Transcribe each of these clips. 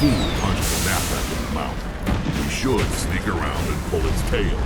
fool punched the nap out of the mouth. We should sneak around and pull its tail.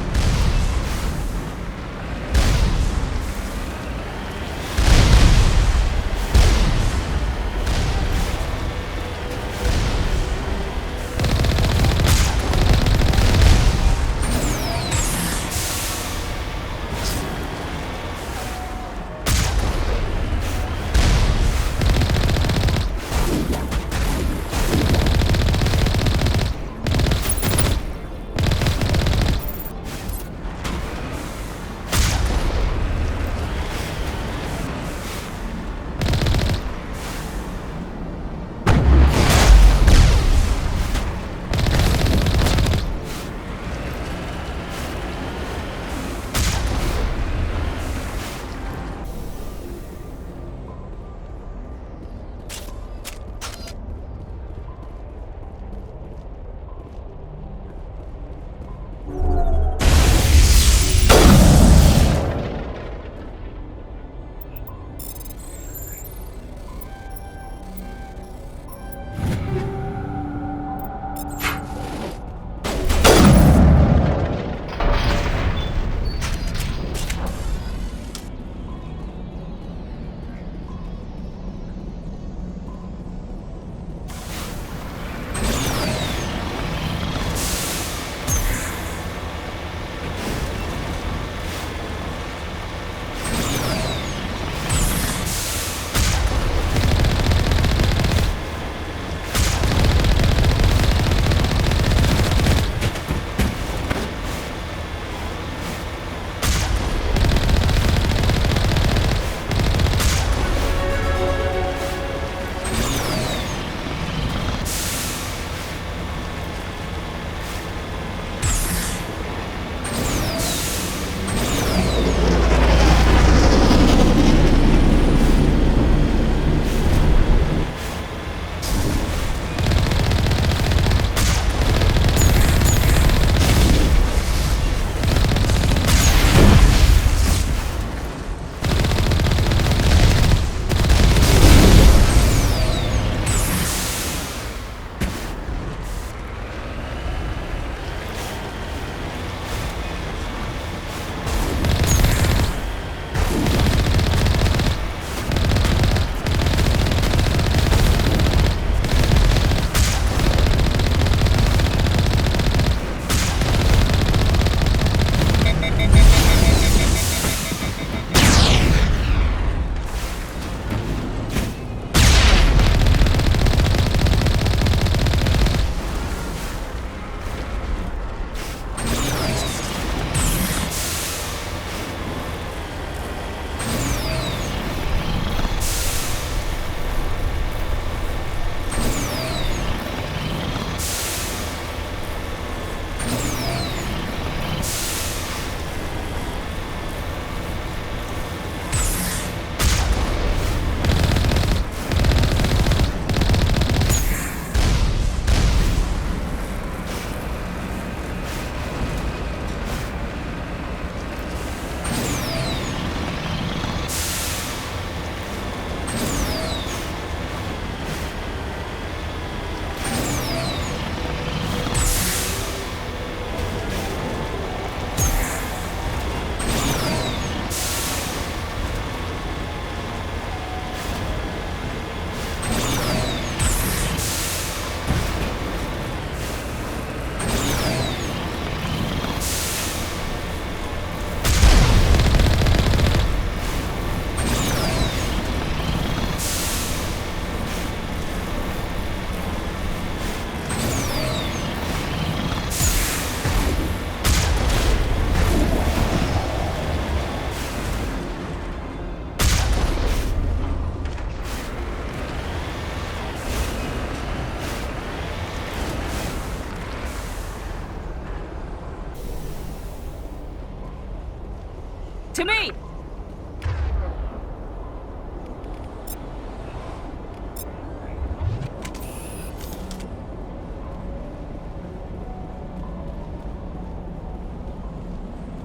To me!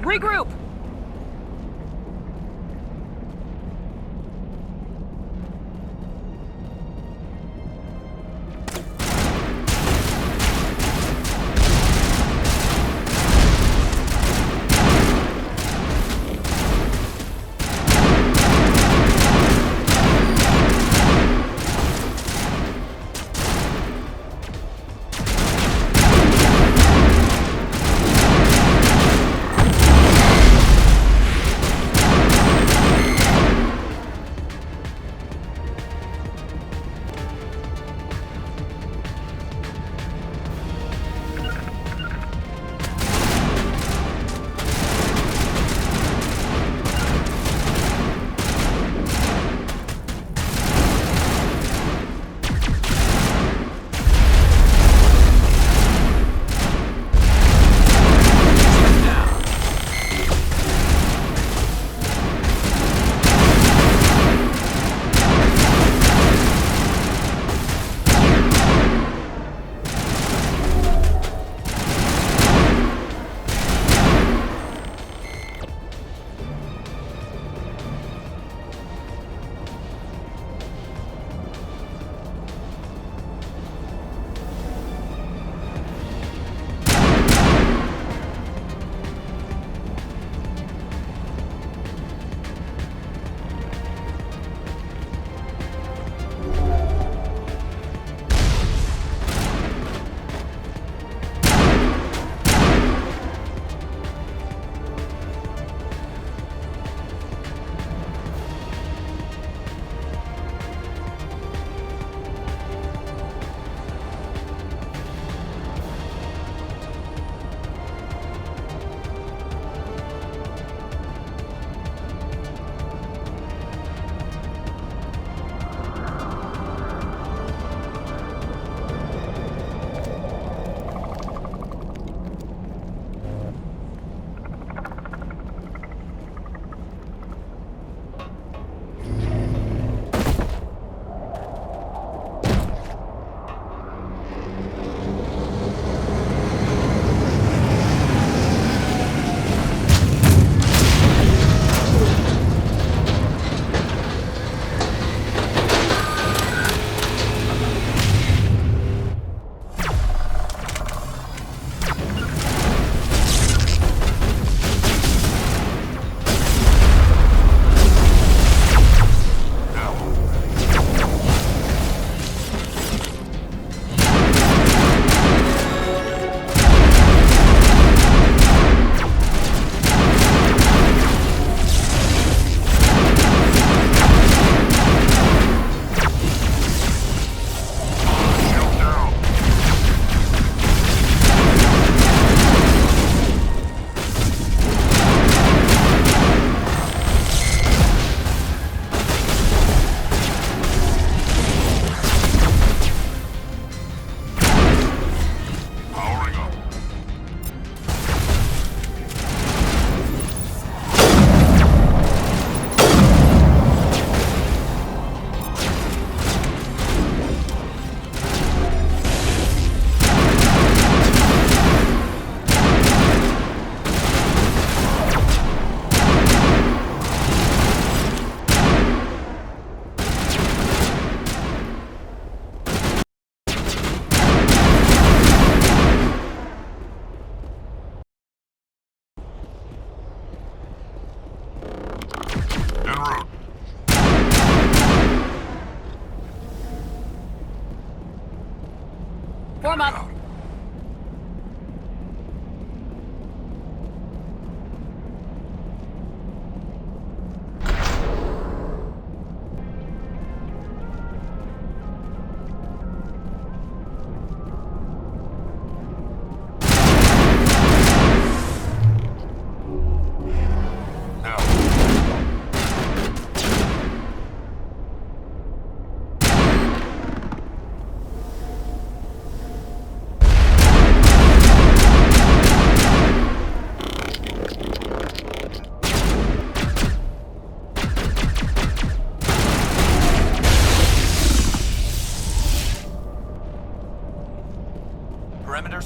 Regroup!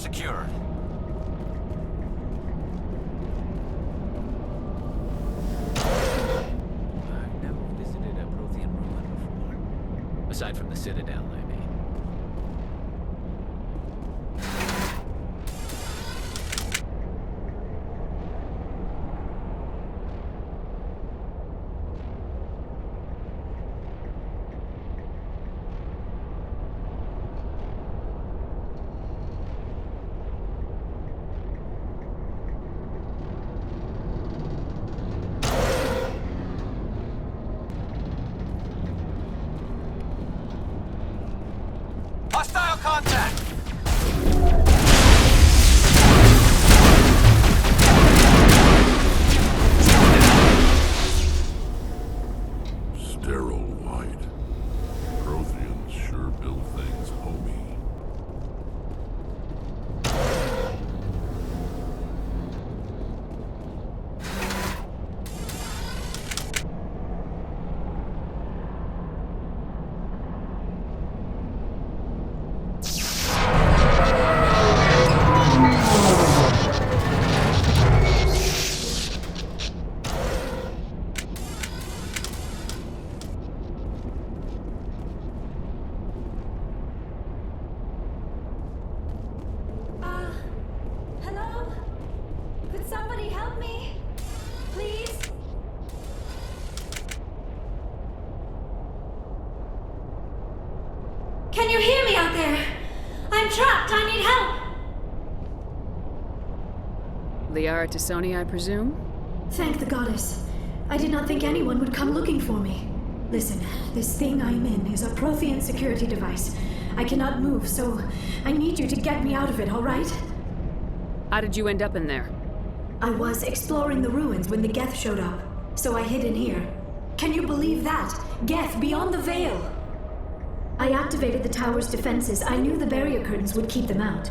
secured. I've never visited a Prothean ruin before. Aside from the Citadel, I mean. Hostile contact! Sterile wide. Protheans sure build things homey. Hello? Could somebody help me? Please? Can you hear me out there? I'm trapped. I need help. Liara T'soni, I presume? Thank the goddess. I did not think anyone would come looking for me. Listen, this thing I'm in is a Prothean security device. I cannot move, so I need you to get me out of it, all right? How did you end up in there? I was exploring the ruins when the Geth showed up, so I hid in here. Can you believe that? Geth, beyond the veil! I activated the tower's defenses. I knew the barrier curtains would keep them out.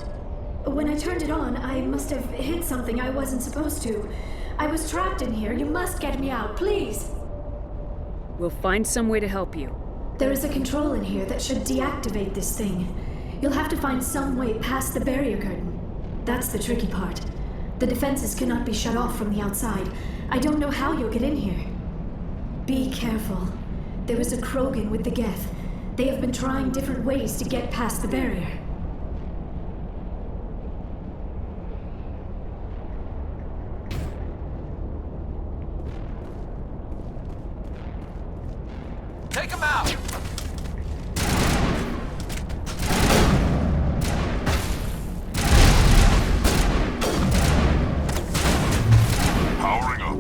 When I turned it on, I must have hit something I wasn't supposed to. I was trapped in here. You must get me out, please! We'll find some way to help you. There is a control in here that should deactivate this thing. You'll have to find some way past the barrier curtain. That's the tricky part. The defenses cannot be shut off from the outside. I don't know how you'll get in here. Be careful. There is a Krogan with the Geth. They have been trying different ways to get past the barrier. Take him out! Powering up.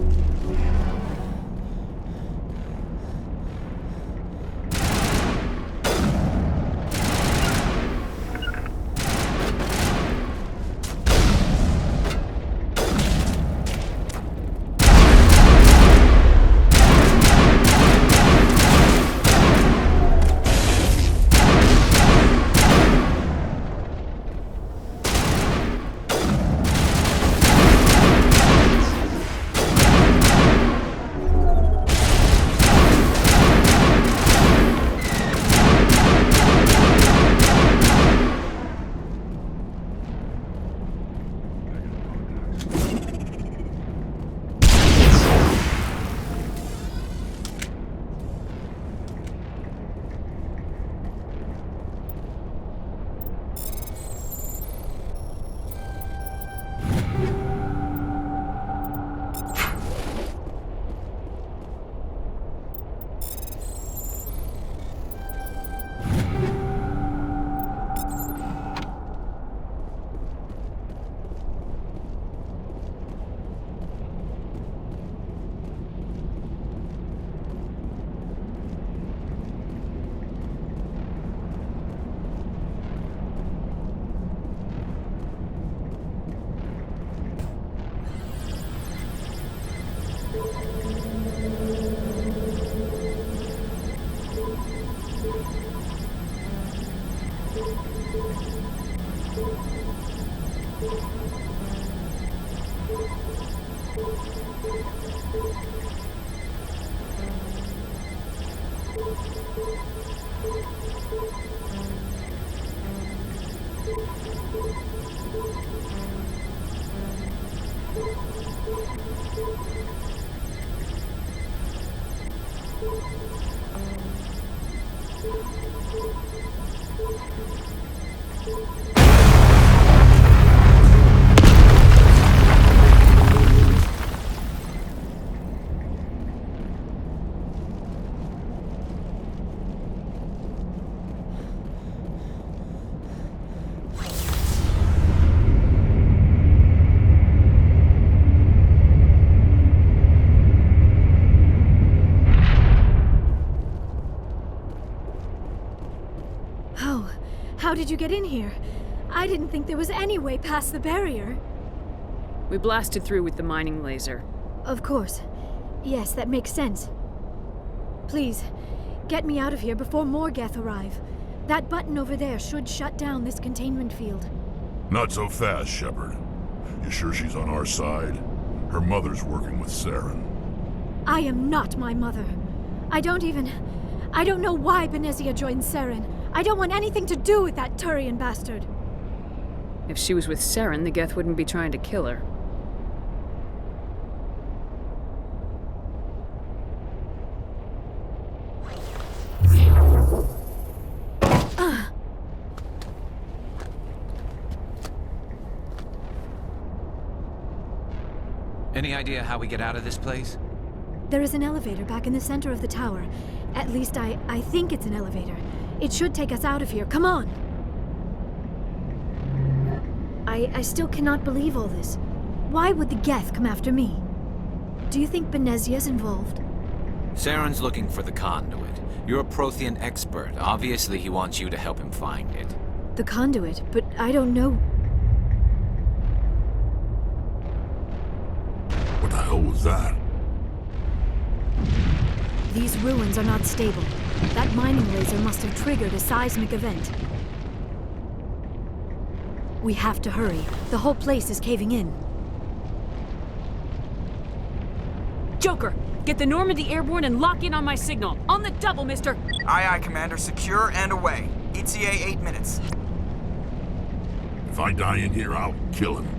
How did you get in here? I didn't think there was any way past the barrier. We blasted through with the mining laser. Of course. Yes, that makes sense. Please, get me out of here before more Geth arrive. That button over there should shut down this containment field. Not so fast, Shepard. You sure she's on our side? Her mother's working with Saren. I am not my mother. I don't know why Benezia joined Saren. I don't want anything to do with that Turian bastard. If she was with Saren, the Geth wouldn't be trying to kill her. Any idea how we get out of this place? There is an elevator back in the center of the tower. At least I think it's an elevator. It should take us out of here. Come on! I still cannot believe all this. Why would the Geth come after me? Do you think Benezia's involved? Saren's looking for the conduit. You're a Prothean expert. Obviously, he wants you to help him find it. The conduit, but I don't know. What the hell was that? These ruins are not stable. That mining laser must have triggered a seismic event. We have to hurry. The whole place is caving in. Joker, get the Normandy airborne and lock in on my signal. On the double, mister! Aye, aye, Commander. Secure and away. ETA 8 minutes. If I die in here, I'll kill him.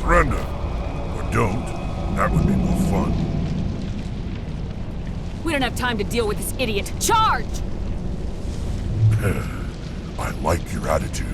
Surrender. Or don't. That would be more fun. We don't have time to deal with this idiot. Charge! I like your attitude.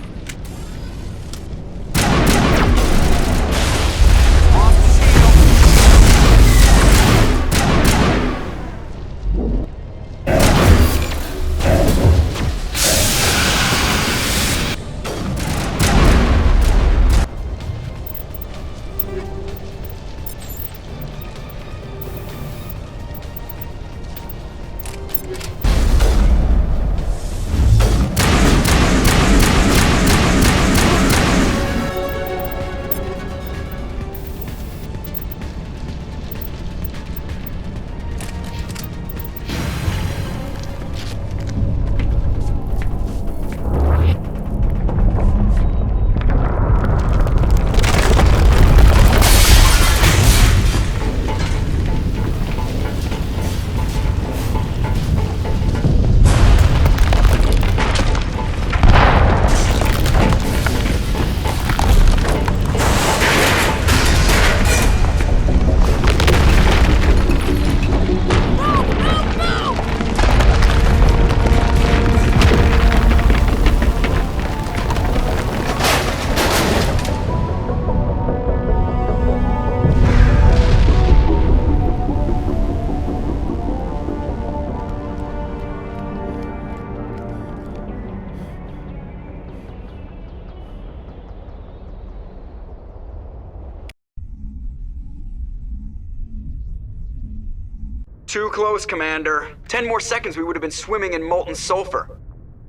Too close, Commander. 10 more seconds we would have been swimming in molten sulfur.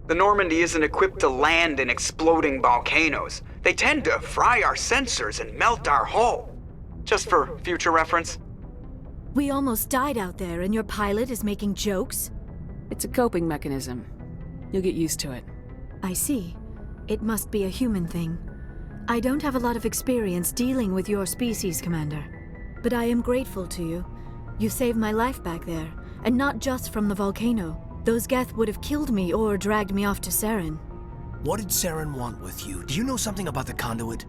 The Normandy isn't equipped to land in exploding volcanoes. They tend to fry our sensors and melt our hull. Just for future reference. We almost died out there, and your pilot is making jokes? It's a coping mechanism. You'll get used to it. I see. It must be a human thing. I don't have a lot of experience dealing with your species, Commander. But I am grateful to you. You saved my life back there, and not just from the volcano. Those Geth would have killed me or dragged me off to Saren. What did Saren want with you? Do you know something about the conduit?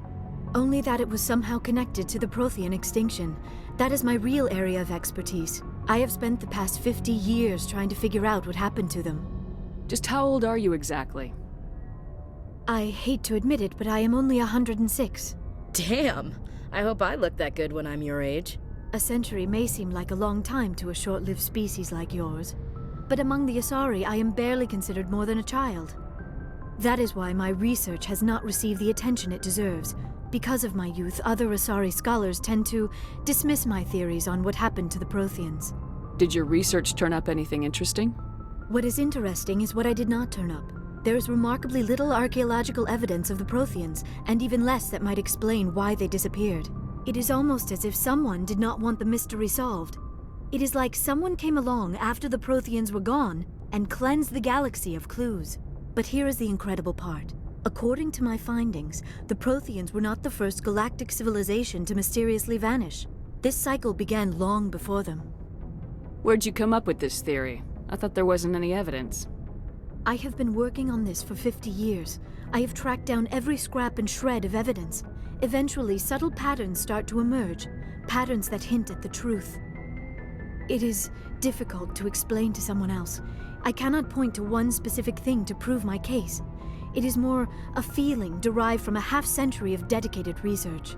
Only that it was somehow connected to the Prothean extinction. That is my real area of expertise. I have spent the past 50 years trying to figure out what happened to them. Just how old are you exactly? I hate to admit it, but I am only 106. Damn! I hope I look that good when I'm your age. A century may seem like a long time to a short-lived species like yours. But among the Asari, I am barely considered more than a child. That is why my research has not received the attention it deserves. Because of my youth, other Asari scholars tend to dismiss my theories on what happened to the Protheans. Did your research turn up anything interesting? What is interesting is what I did not turn up. There is remarkably little archaeological evidence of the Protheans, and even less that might explain why they disappeared. It is almost as if someone did not want the mystery solved. It is like someone came along after the Protheans were gone and cleansed the galaxy of clues. But here is the incredible part. According to my findings, the Protheans were not the first galactic civilization to mysteriously vanish. This cycle began long before them. Where'd you come up with this theory? I thought there wasn't any evidence. I have been working on this for 50 years. I have tracked down every scrap and shred of evidence. Eventually, subtle patterns start to emerge, patterns that hint at the truth. It is difficult to explain to someone else. I cannot point to one specific thing to prove my case. It is more a feeling derived from a half-century of dedicated research.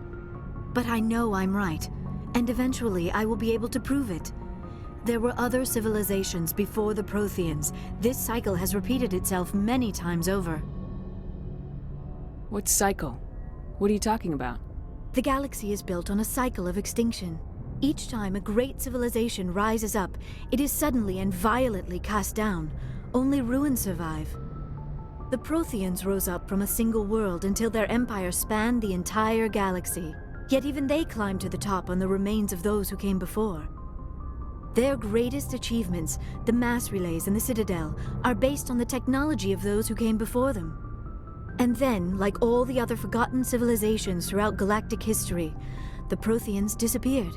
But I know I'm right, and eventually I will be able to prove it. There were other civilizations before the Protheans. This cycle has repeated itself many times over. What cycle? What are you talking about? The galaxy is built on a cycle of extinction. Each time a great civilization rises up, it is suddenly and violently cast down. Only ruins survive. The Protheans rose up from a single world until their empire spanned the entire galaxy. Yet even they climbed to the top on the remains of those who came before. Their greatest achievements, the mass relays and the Citadel, are based on the technology of those who came before them. And then, like all the other forgotten civilizations throughout galactic history, the Protheans disappeared.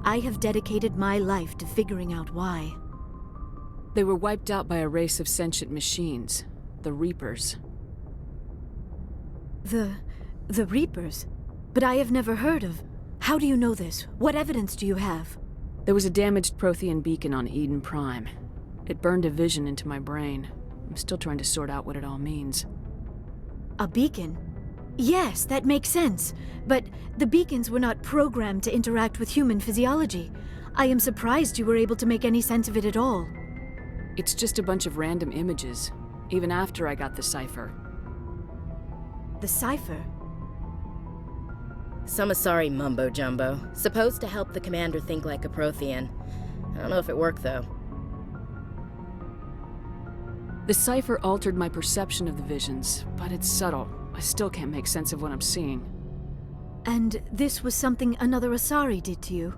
I have dedicated my life to figuring out why. They were wiped out by a race of sentient machines, the Reapers. The Reapers? But I have never heard of. How do you know this? What evidence do you have? There was a damaged Prothean beacon on Eden Prime. It burned a vision into my brain. I'm still trying to sort out what it all means. A beacon? Yes, that makes sense. But the beacons were not programmed to interact with human physiology. I am surprised you were able to make any sense of it at all. It's just a bunch of random images, even after I got the Cipher. The Cipher? Some Asari mumbo-jumbo, supposed to help the commander think like a Prothean. I don't know if it worked, though. The Cipher altered my perception of the visions, but it's subtle. I still can't make sense of what I'm seeing. And this was something another Asari did to you?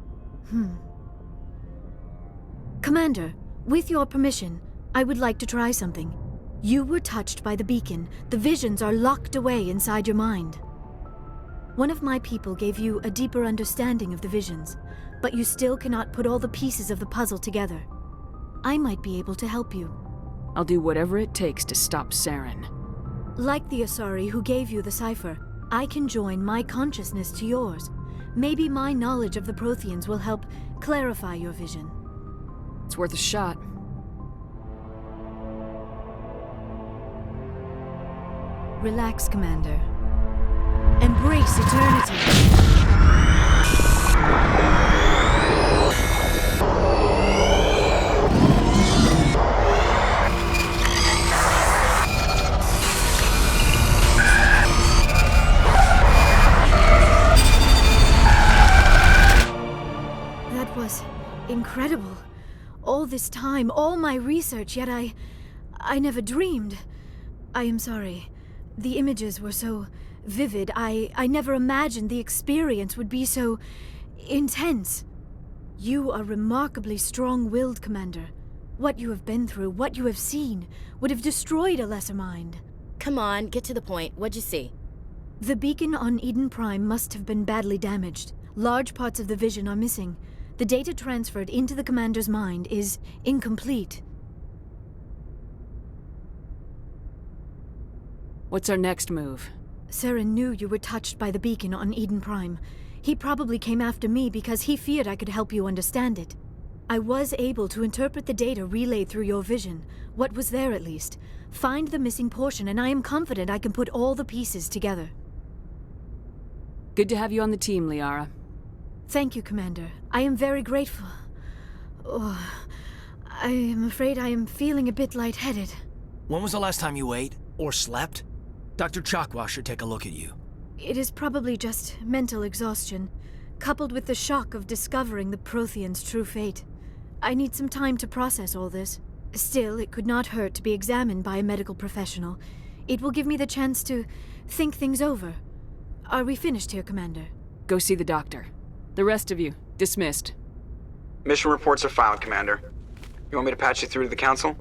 Commander, with your permission, I would like to try something. You were touched by the beacon. The visions are locked away inside your mind. One of my people gave you a deeper understanding of the visions, but you still cannot put all the pieces of the puzzle together. I might be able to help you. I'll do whatever it takes to stop Saren. Like the Asari who gave you the Cipher, I can join my consciousness to yours. Maybe my knowledge of the Protheans will help clarify your vision. It's worth a shot. Relax, Commander. Embrace eternity. That was incredible. All this time, all my research, yet I never dreamed. I am sorry. The images were so vivid. I never imagined the experience would be so intense. You are remarkably strong-willed, Commander. What you have been through, what you have seen, would have destroyed a lesser mind. Come on, get to the point. What'd you see? The beacon on Eden Prime must have been badly damaged. Large parts of the vision are missing. The data transferred into the Commander's mind is incomplete. What's our next move? Saren knew you were touched by the beacon on Eden Prime. He probably came after me because he feared I could help you understand it. I was able to interpret the data relayed through your vision, what was there at least, find the missing portion, and I am confident I can put all the pieces together. Good to have you on the team, Liara. Thank you, Commander. I am very grateful. Oh, I am afraid I am feeling a bit lightheaded. When was the last time you ate? Or slept? Dr. Chakwa should take a look at you. It is probably just mental exhaustion, coupled with the shock of discovering the Prothean's true fate. I need some time to process all this. Still, it could not hurt to be examined by a medical professional. It will give me the chance to think things over. Are we finished here, Commander? Go see the doctor. The rest of you, dismissed. Mission reports are filed, Commander. You want me to patch you through to the Council?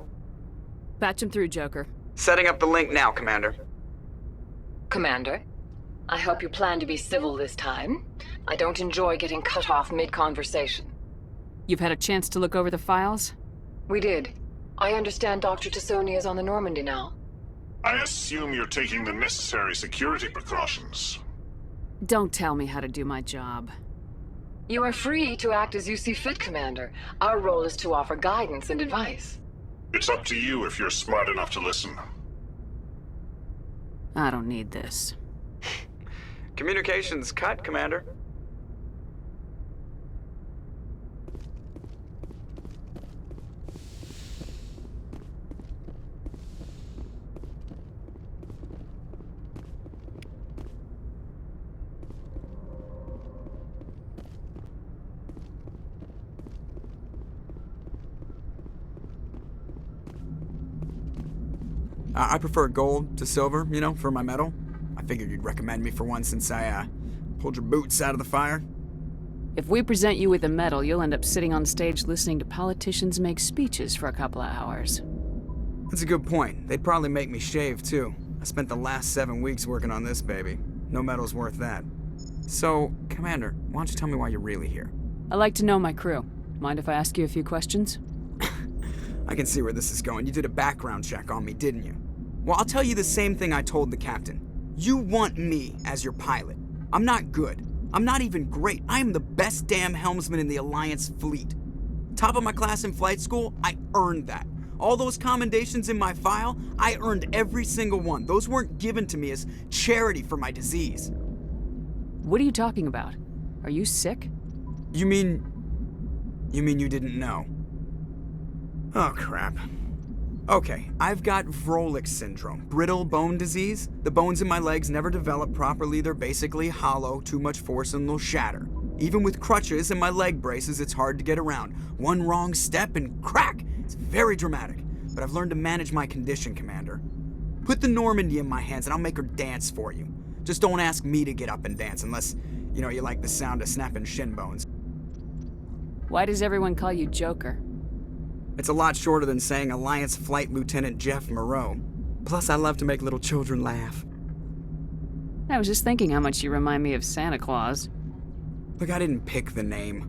Patch him through, Joker. Setting up the link now, Commander. Commander, I hope you plan to be civil this time. I don't enjoy getting cut off mid-conversation. You've had a chance to look over the files? We did. I understand Dr. T'soni is on the Normandy now. I assume you're taking the necessary security precautions. Don't tell me how to do my job. You are free to act as you see fit, Commander. Our role is to offer guidance and advice. It's up to you if you're smart enough to listen. I don't need this. Communications cut, Commander. I prefer gold to silver, you know, for my medal. I figured you'd recommend me for one since I, pulled your boots out of the fire. If we present you with a medal, you'll end up sitting on stage listening to politicians make speeches for a couple of hours. That's a good point. They'd probably make me shave, too. I spent the last 7 weeks working on this baby. No medal's worth that. So, Commander, why don't you tell me why you're really here? I like to know my crew. Mind if I ask you a few questions? I can see where this is going. You did a background check on me, didn't you? Well, I'll tell you the same thing I told the captain. You want me as your pilot. I'm not good. I'm not even great. I am the best damn helmsman in the Alliance fleet. Top of my class in flight school, I earned that. All those commendations in my file, I earned every single one. Those weren't given to me as charity for my disease. What are you talking about? Are you sick? You mean you didn't know? Oh, crap. Okay, I've got Vrolik syndrome, brittle bone disease. The bones in my legs never develop properly. They're basically hollow, too much force and they'll shatter. Even with crutches and my leg braces, it's hard to get around. One wrong step and crack! It's very dramatic, but I've learned to manage my condition, Commander. Put the Normandy in my hands and I'll make her dance for you. Just don't ask me to get up and dance unless, you know, you like the sound of snapping shin bones. Why does everyone call you Joker? It's a lot shorter than saying Alliance Flight Lieutenant Jeff Moreau. Plus, I love to make little children laugh. I was just thinking how much you remind me of Santa Claus. Look, I didn't pick the name.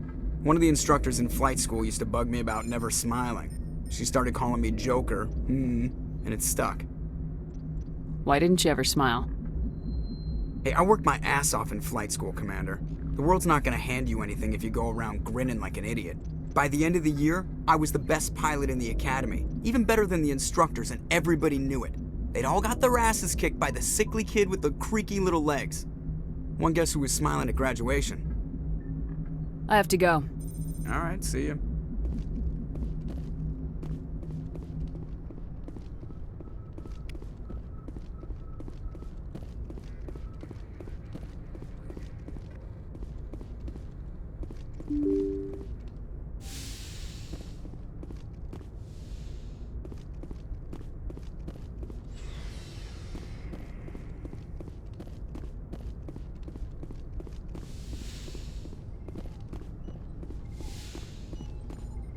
One of the instructors in flight school used to bug me about never smiling. She started calling me Joker, and it stuck. Why didn't you ever smile? Hey, I worked my ass off in flight school, Commander. The world's not gonna hand you anything if you go around grinning like an idiot. By the end of the year, I was the best pilot in the academy, even better than the instructors, and everybody knew it. They'd all got their asses kicked by the sickly kid with the creaky little legs. One guess who was smiling at graduation? I have to go. All right, see ya.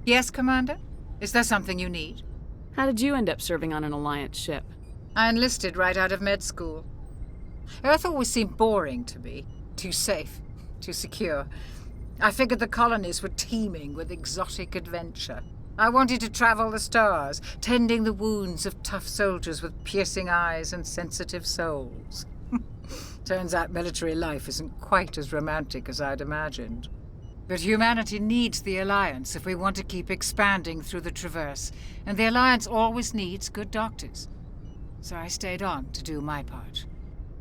Yes, Commander? Is there something you need? How did you end up serving on an Alliance ship? I enlisted right out of med school. Earth always seemed boring to me. Too safe, too secure. I figured the colonies were teeming with exotic adventure. I wanted to travel the stars, tending the wounds of tough soldiers with piercing eyes and sensitive souls. Turns out military life isn't quite as romantic as I'd imagined. But humanity needs the Alliance if we want to keep expanding through the Traverse, and the Alliance always needs good doctors. So I stayed on to do my part.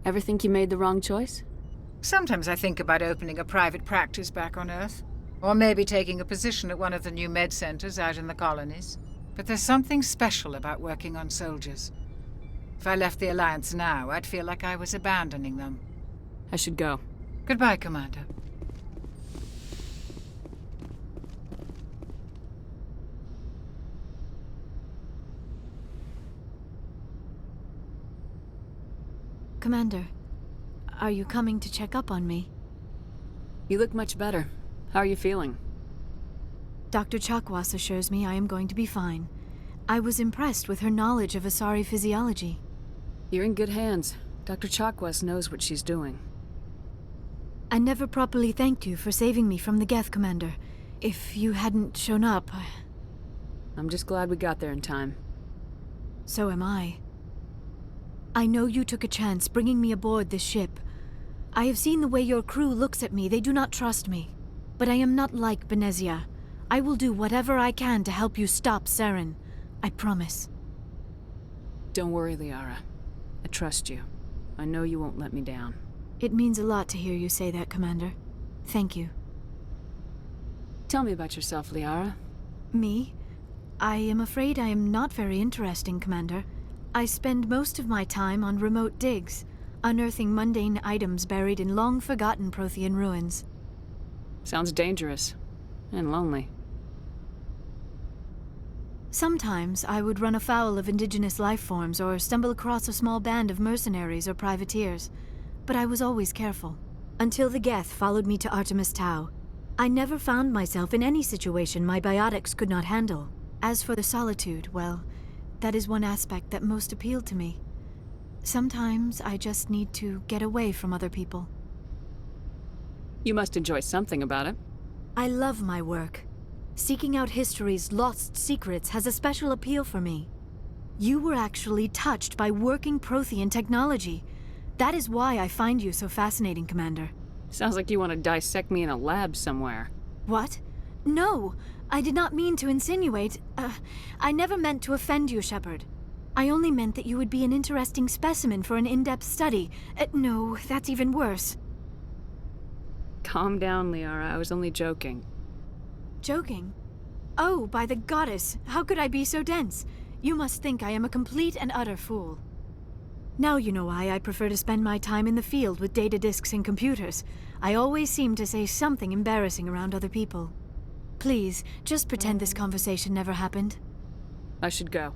Ever think you made the wrong choice? Sometimes I think about opening a private practice back on Earth. Or maybe taking a position at one of the new med centers out in the colonies. But there's something special about working on soldiers. If I left the Alliance now, I'd feel like I was abandoning them. I should go. Goodbye, Commander. Commander, are you coming to check up on me? You look much better. How are you feeling? Dr. Chakwas assures me I am going to be fine. I was impressed with her knowledge of Asari physiology. You're in good hands. Dr. Chakwas knows what she's doing. I never properly thanked you for saving me from the Geth, Commander. If you hadn't shown up, I'm just glad we got there in time. So am I. I know you took a chance bringing me aboard this ship. I have seen the way your crew looks at me. They do not trust me. But I am not like Benezia. I will do whatever I can to help you stop Saren. I promise. Don't worry, Liara. I trust you. I know you won't let me down. It means a lot to hear you say that, Commander. Thank you. Tell me about yourself, Liara. Me? I am afraid I am not very interesting, Commander. I spend most of my time on remote digs, unearthing mundane items buried in long-forgotten Prothean ruins. Sounds dangerous. And lonely. Sometimes I would run afoul of indigenous life forms or stumble across a small band of mercenaries or privateers. But I was always careful. Until the Geth followed me to Artemis Tau. I never found myself in any situation my biotics could not handle. As for the solitude, well, that is one aspect that most appealed to me. Sometimes I just need to get away from other people. You must enjoy something about it. I love my work. Seeking out history's lost secrets has a special appeal for me. You were actually touched by working Prothean technology. That is why I find you so fascinating, Commander. Sounds like you want to dissect me in a lab somewhere. What? No! I did not mean to insinuate. I never meant to offend you, Shepard. I only meant that you would be an interesting specimen for an in-depth study. No, that's even worse. Calm down, Liara. I was only joking. Joking? Oh, by the goddess, how could I be so dense? You must think I am a complete and utter fool. Now you know why I prefer to spend my time in the field with data disks and computers. I always seem to say something embarrassing around other people. Please, just pretend this conversation never happened. I should go.